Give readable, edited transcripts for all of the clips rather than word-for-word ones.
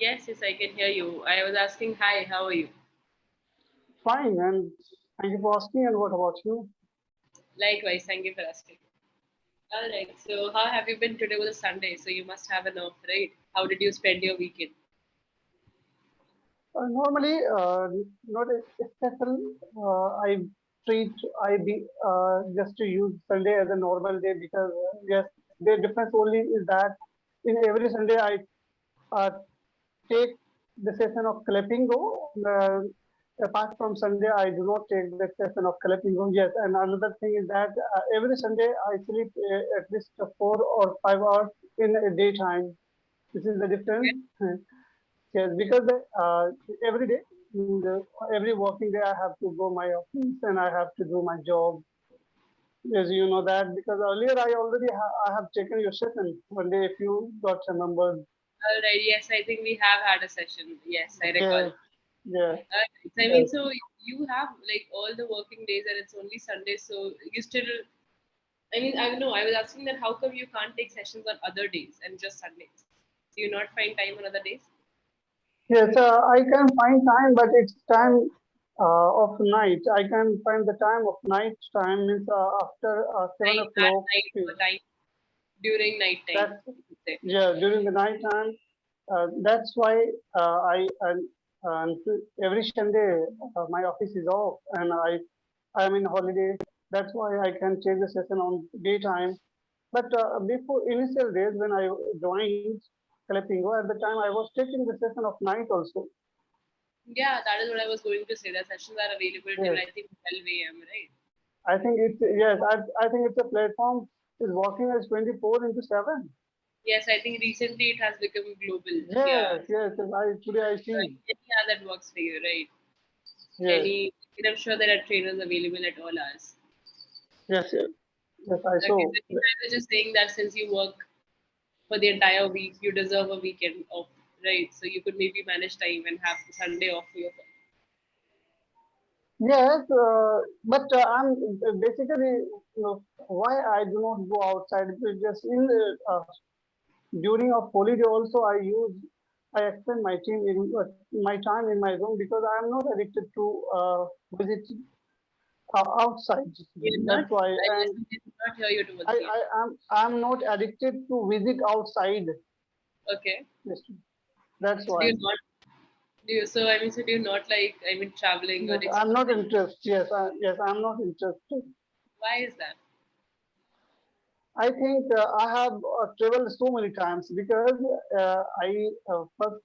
Yes, yes, I can hear you. I was asking, hi, how are you? Fine, and thank you for asking. And what about you? Likewise, thank you for asking. All right, so how have you been today? Was a Sunday, so you must have an off, right? How did you spend your weekend? Normally, not a special. I treat I be just to use Sunday as a normal day because yes, the difference only is that in every Sunday I uh, take the session of clapingo. Apart from Sunday, I do not take the session of clapingo. Yes, and another thing is that every Sunday I sleep at least 4 or 5 hours in a daytime. This is the difference. Okay. Yes, because every day, every working day, I have to go my office and I have to do my job. As you know that, because earlier I have taken your session one day. If you got remembered, All right, yes, I think we have had a session. Yes, I recall. yes, yeah, I mean, yes, so you have like all the working days and it's only Sunday, so you still, I mean, I don't know, I was asking that how come you can't take sessions on other days and just Sundays? Do you not find time on other days? yes. I can find time, but it's time of night. I can find the time of night time means after seven Night, at o'clock. night or time during night time, That you could say. yeah, during the night time. That's why every Sunday my office is off and I am in holiday. That's why I can take the session on daytime. But before initial days when I joined Calipingo, at the time I was taking the session of night also. Yeah, that is what I was going to say. The sessions are available till Yes, I think 12 a.m. Right? I think it's yes. I think it's a platform is working as 24/7. Yes, I think recently it has become global. Yeah. Yes, yes. I today I So see. any hour that works for you, right? Yes, Any, and I'm sure there are trainers available at all hours. yes, yes. Yes, I Okay, saw. so I was just saying that since you work for the entire week, you deserve a weekend off, right? So you could maybe manage time and have Sunday off for yourself. Yes, but I'm basically, why I do not go outside. Because just in during a holiday also, I extend my time in my room because I am not addicted to visit outside. You're not. That's why, I and did not hear you towards I the end. I am I'm not addicted to visit outside. Okay. Yes, that's So do why. you not? Do you? So I mean, so do you not like? I mean, traveling or Yes, I'm not exploring? interested. Yes, I'm not interested. Why is that? I think I have traveled so many times because I first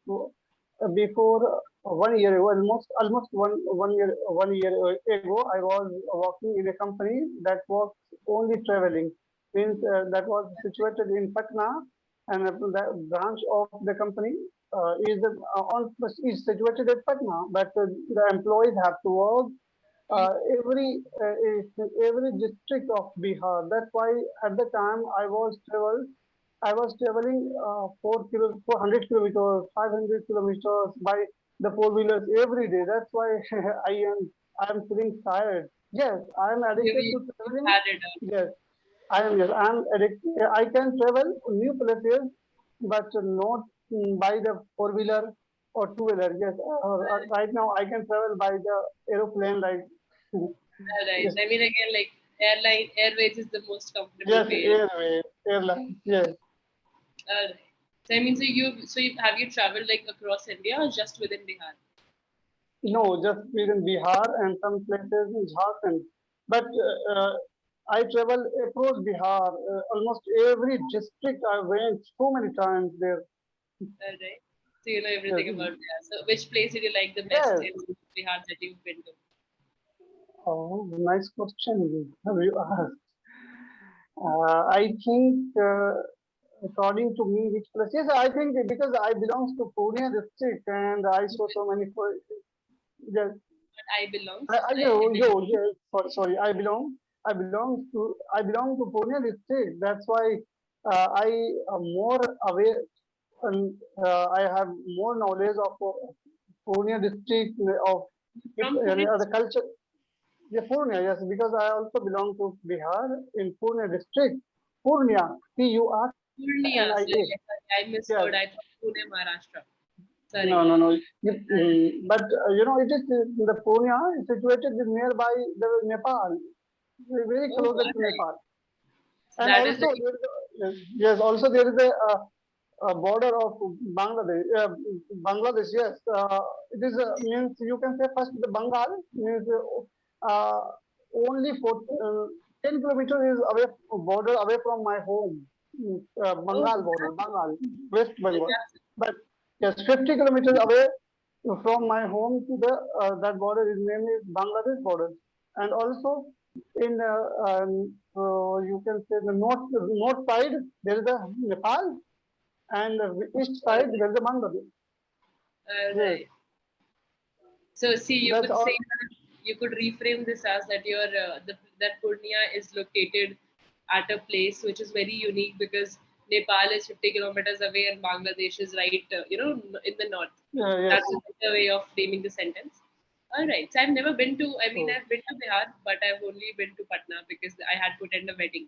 before 1 year ago, almost one year ago, I was working in a company that was only traveling. Means that was situated in Patna, and the branch of the company is situated at Patna, but the employees have to work Mm. uh, every every district of Bihar. That's why at the time I was traveling 400 kilometers, 500 kilometers by the four wheelers every day. That's why I am feeling tired. Yes, I am addicted to You've traveling. had it. Yes, I am. Yes, I am addicted. I can travel new places, but not by the four wheeler or two wheeler. Yes, right now I can travel by the aeroplane. Like Right. yes, I mean, again, like airways is the most comfortable yes, way. airline. Yes, Right. So I mean, so you have you traveled like across India or just within Bihar? no, just within Bihar and some places in Jharkhand. But I travel across Bihar. Almost every district I went so many times there. Right. So you know Yes, everything about Bihar. So which place did you like the best yes. in Bihar that you've been to? Oh, nice question. Have you asked? I think, according to me, which place? Yes, I think because I belongs to Pune district and I saw so many. Yes, But I belongs. sorry. I belong to Pune district. That's why I am more aware and I have more knowledge of Pune district of From Pune. the culture. Yeah, Purnia, yes, because I also belong to Bihar in Purnia district. Purnia, Purnia. Purnia. So yes, I Yes, misheard. I thought Pune, Maharashtra. No, Sorry. no, no. But it is the Pune is situated nearby the Nepal, very Oh, closer all to right. Nepal. So And that is also very there is yes, also there is a border of Bangladesh. Bangladesh, yes. It is means you can say first the Bengal means only for 10 kilometers is away border away from my home. oh, Bengal border, that's Bengal, West Bengal. fantastic. But yes, 50 kilometers away from my home to the that border is named is Bangladesh border, and also in you can say the north side there is a Nepal, and the east All side right. there is a Bangladesh. All Yes, right. So see, you that's could say all. that you could reframe this as that your that Purnia is located at a place which is very unique because Nepal is 50 kilometers away and Bangladesh is right, in the north. Yes, That's the way of framing the sentence. All right. So I've never been to. I mean, oh, I've been to Bihar, but I've only been to Patna because I had to attend a wedding.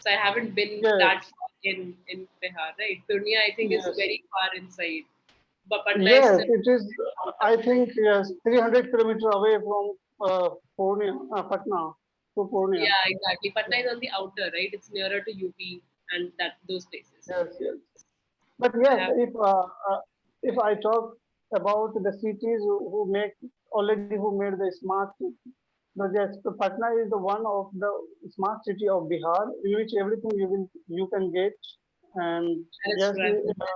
So I haven't been that yes, far in Bihar. Right. Purnia, I think, is yes, very far inside. But Patna is yes. still It is. out of I it. think yes, 300 kilometers away from Purnia, Patna to Purnia. Yeah, exactly. Patna is on the outer, right? It's nearer to UP and that those places. Yes, yes. But I yes, have. if I talk about the cities who make already who made the smart city, but yes, the Patna is the one of the smart city of Bihar in which everything you can get, and That's yes, true. I've heard that.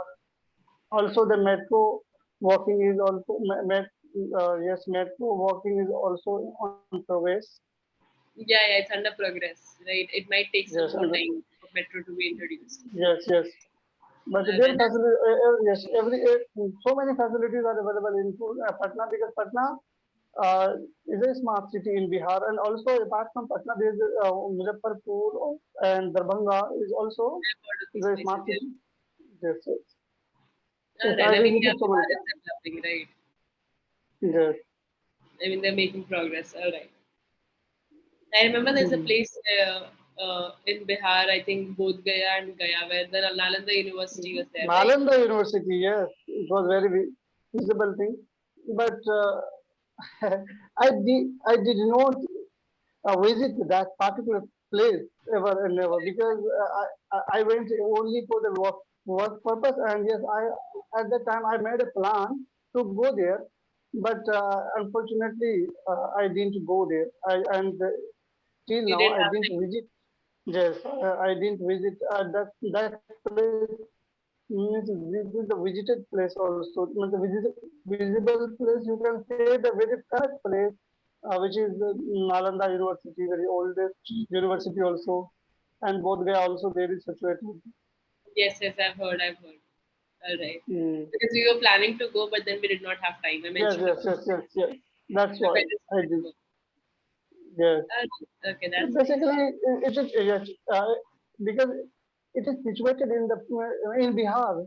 also the metro walking is also yes, metro walking is also on progress. Yeah, it's under progress, right? It might take Yes, some and more time for metro to be introduced. yes, yes. But All their right, that's facility, yes, so many facilities are available in Patna because Patna uh, is a smart city in Bihar, and also apart from Patna, there is Muzaffarpur and Darbhanga is also I've heard of is these a places. smart Yes. city. Yes, yes, All yes. right. I I mean, yeah, visited so many Bihar is times. developing, right? Yes. I mean, they're making progress. All right. I remember there's a Mhm. place in Bihar, I think both Gaya and Gaya, where the Nalanda University was there, right? Nalanda University, yes, it was very visible thing, but I did not visit that particular place ever and never because I went only for the work purpose, and yes, I at that time I made a plan to go there, but unfortunately I didn't go there. And till You now didn't I have didn't time. visit. Yes, I didn't visit that place. Means this is the visited place also. Means the visible place you can say the very famous place, which is the Nalanda University, very oldest university also, and both Gaya also there is situated. Yes, yes, I've heard, I've heard. All right. Mm. Because we were planning to go, but then we did not have time. I Yes, mentioned yes, about yes, yes, yes. That's the why wedding I to did. go. Yes. Okay, that's nice. Basically, it is yes, because it is situated in the in Bihar.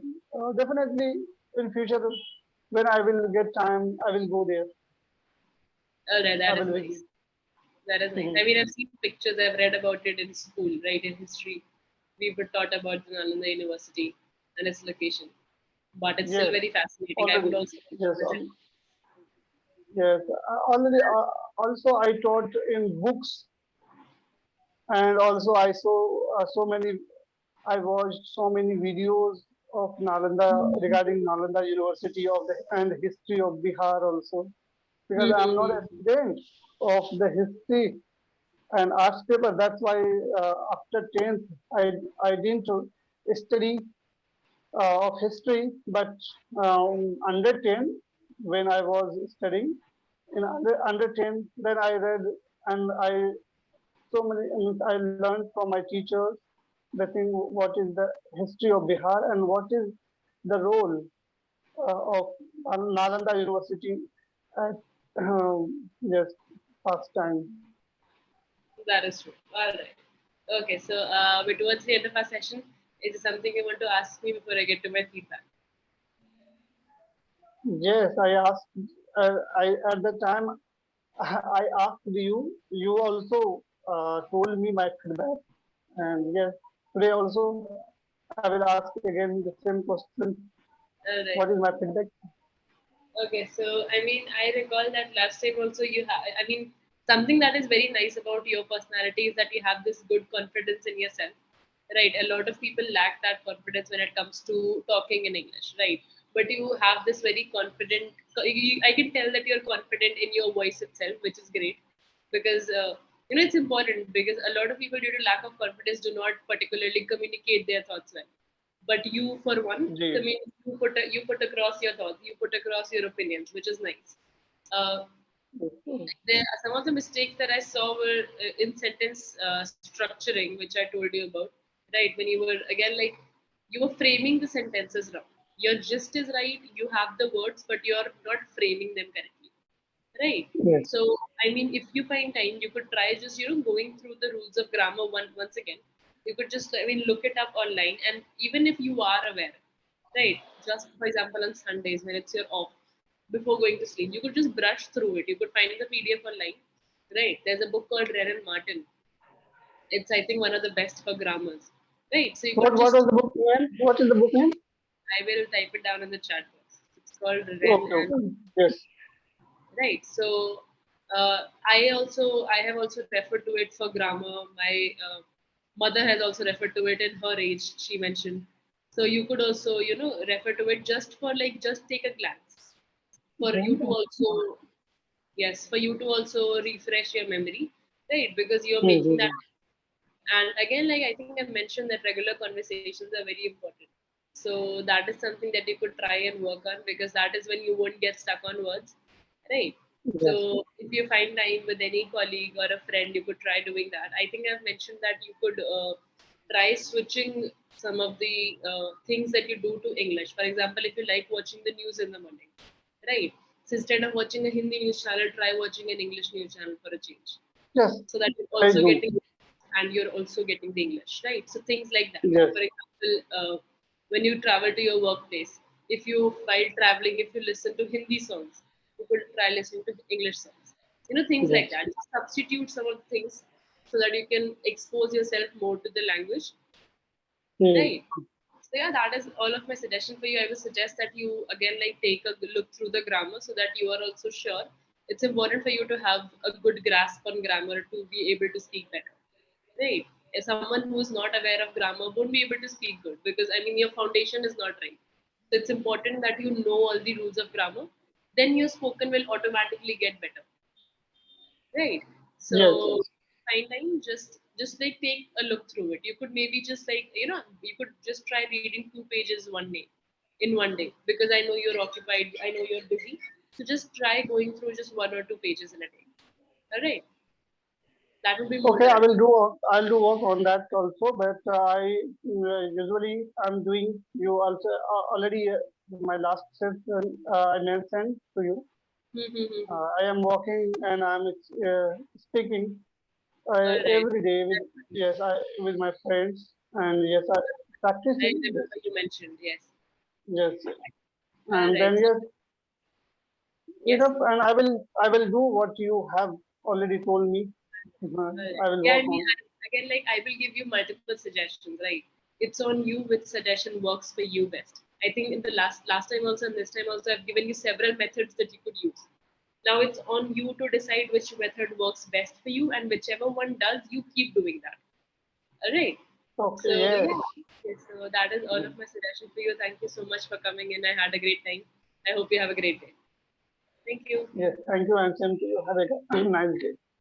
Definitely in future when I will get time, I will go there. All right, I that is will nice. visit. That is nice. I Mhm. mean, I've seen pictures, I've read about it in school, right? In history, we were taught about the Nalanda University and its location. But it's still Yes, very fascinating. I would already. also like to Yes, visit. yes. Already. Also, I taught in books, and also I saw so many. I watched so many videos of Nalanda regarding Nalanda University of the and history of Bihar also because I am not a Mm-hmm. student of the history and arts paper. That's why after 10th I didn't study of history, but under 10 when I was studying in under 10, then I read and so many I learned from my teachers the thing what is the history of Bihar and what is the role of Nalanda University at yes past time. That is true. All right. Okay, so we're towards the end of our session. Is there something you want to ask me before I get to my feedback? Yes, I asked. I at the time I asked you. You also told me my feedback, and yes, today also I will ask again the same question. All What right. is my feedback? Okay, so I mean, I recall that last time also you have. I mean, something that is very nice about your personality is that you have this good confidence in yourself, right? A lot of people lack that confidence when it comes to talking in English, right? But you have this very confident. I can tell that you're confident in your voice itself, which is great because it's important because a lot of people due to lack of confidence do not particularly communicate their thoughts well, but you for one ji, you put across your thoughts, you put across your opinions, which is nice. uh, okay. there some of the mistakes that I saw were in sentence structuring, which I told you about, right? When you were again like you were framing the sentences wrong. Your gist is right, you have the words, but you're not framing them correctly. Right. Yes. So, I mean, if you find time, you could try just, going through the rules of grammar once again. You could just, I mean, look it up online. And even if you are aware, right, just for example, on Sundays when it's your off, before going to sleep, you could just brush through it. You could find the PDF online, right? There's a book called Ren and Martin. It's, I think, one of the best for grammars, right? So you could What just, was the book name? What is the book name? I will type it down in the chat box. It's called Ren Okay, and okay. Yes. right. So I have also referred to it for grammar. My mother has also referred to it in her age, she mentioned. So you could also refer to it just for like just take a glance for you to also, yes, for you to also refresh your memory, right? Because you're making that. Mm-hmm. And again, like I think I mentioned that regular conversations are very important. So that is something that you could try and work on because that is when you won't get stuck on words, right? Yes. So if you find time with any colleague or a friend, you could try doing that. I think I've mentioned that you could try switching some of the things that you do to English. For example, if you like watching the news in the morning, right? So instead of watching a Hindi news channel, try watching an English news channel for a change Yes. so that you're I also do. getting and you're also getting the English, right? So things like that. Yes. For example, when you travel to your workplace, if you while traveling, if you listen to Hindi songs, you could try listening to English songs. Things like Yes. that. Just substitute some of the things so that you can expose yourself more to the language, Mm. right? So yeah, that is all of my suggestion for you. I would suggest that you again like take a look through the grammar so that you are also sure. It's important for you to have a good grasp on grammar to be able to speak better, right? If someone who is not aware of grammar won't be able to speak good because I mean your foundation is not right. So it's important that you know all the rules of grammar. Then your spoken will automatically get better, right? Yes. So Yes. find time, just like take a look through it. You could maybe just like you could just try reading 2 pages one day in one day because I know you're occupied, I know you're busy. So just try going through just 1 or 2 pages in a day. All right, that would be more Okay, than I enough. will do. I'll do work on that also. But I usually I'm doing. You also already my last session I mentioned to you. I am working and I'm speaking All right. every day with That's fine. yes I with my friends and yes I practice I this. remember you mentioned, yes. Yes, All and right. then So, yes yes. enough and I will do what you have already told me. I will Yeah, I work mean, on. again, like I will give you multiple suggestions, right? It's on you which suggestion works for you best. I think in the last time also and this time also, I've given you several methods that you could use. Now it's on you to decide which method works best for you, and whichever one does, you keep doing that. All right. Okay, So yes. yeah, okay, so that is all of my suggestions for you. Thank you so much for coming in. I had a great time. I hope you have a great day. Thank you. Yes, thank you and same to you. Have a nice day.